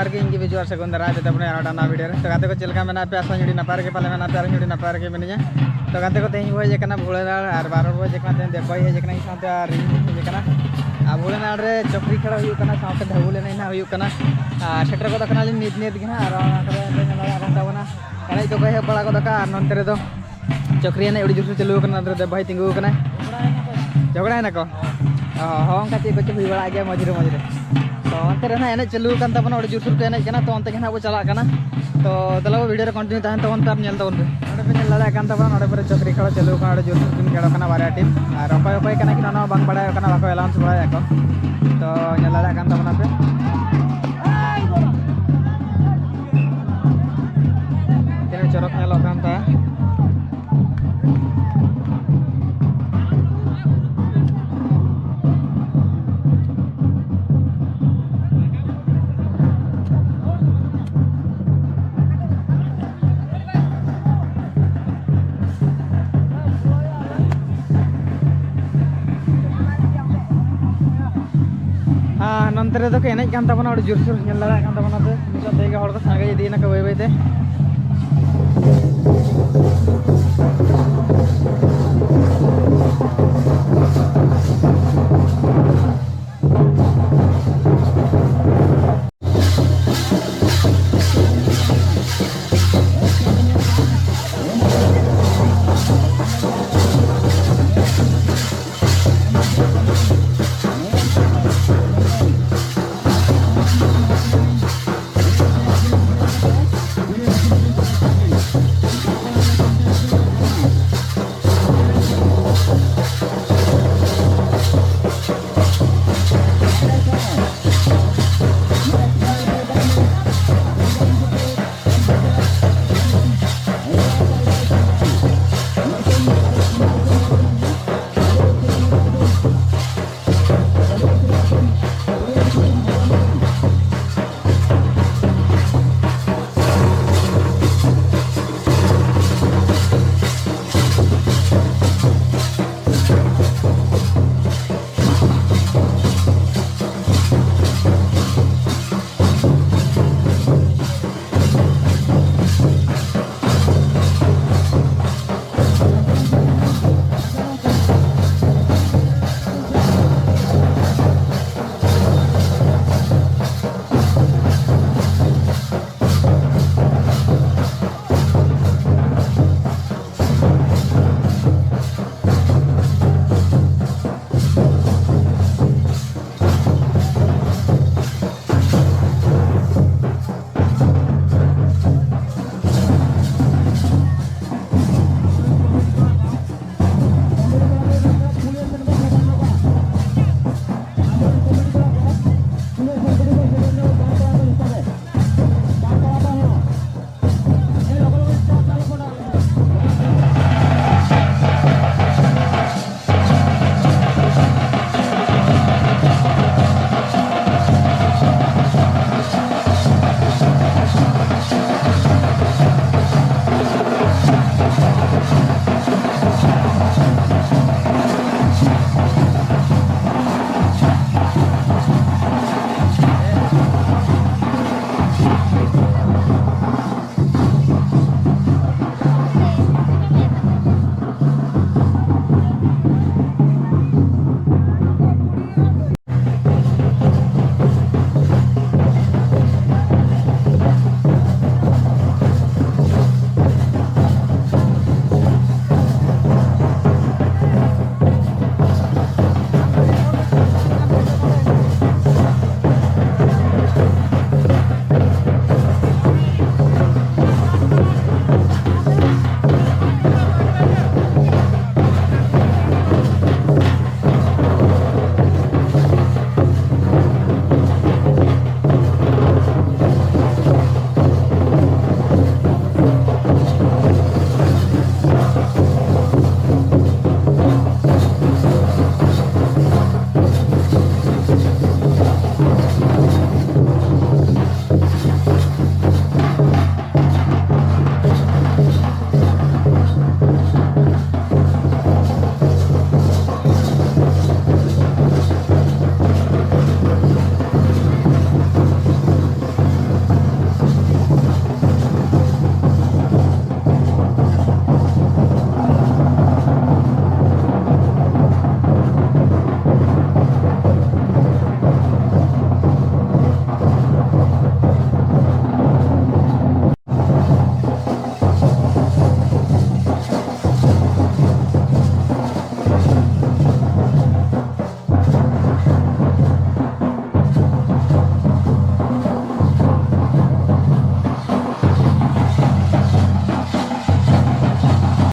जोहार के इनकी बिजुआर सगुन दारा बेटा अपने आड़ा वीडियो तो गाते को चलका मेना पे आसा जुड़ी नपार के पाले मेना प्यार जुड़ी नपार के मिनिया तो गाते को तेज हुए जेकना भूलेनाड़ और बार हुए जेकना तेज देवई है जेकना साथे और जेकना आ भूलेनाड़ रे चक्री खेड़ा हुई कना साथे ढाबुल एना हुई कना सेटर को दकना नित नित गे और ताबना एने तो कहे बड़ा को दका नंते रे दो चक्री एने उड़ी जुर चालू कना देवई तिंगु कना झगड़ा ना को हाँ अंका चेक को हुई बड़ा गया मझे मझे तो अंते रे ना एने चालू कान ताबना उड़ी जुर सुर एने कना तो अंते गे बो चला कना तो तला वीडियो कंटिन्यू तहन तबन पर नेल तबन पे नोडे पे नेल दाड़ा कान तबन नोडे पर चक्री खेड़ा चालू कना जुर सुर किन खेड़ा कना बारे टीम और अकय अकय कना कि ना बांग बड़ा कना बाको एलाउंस बड़ा को तो नेल दाड़ा कान तबन पे तेरे चरक नेलो कान ता हाँ नंतर तो एने कान तबना और जोर जोर नेल दाड़ा कान तबना पे नितो देगे हड़ को सांगे इदी ना को बाय बाय ते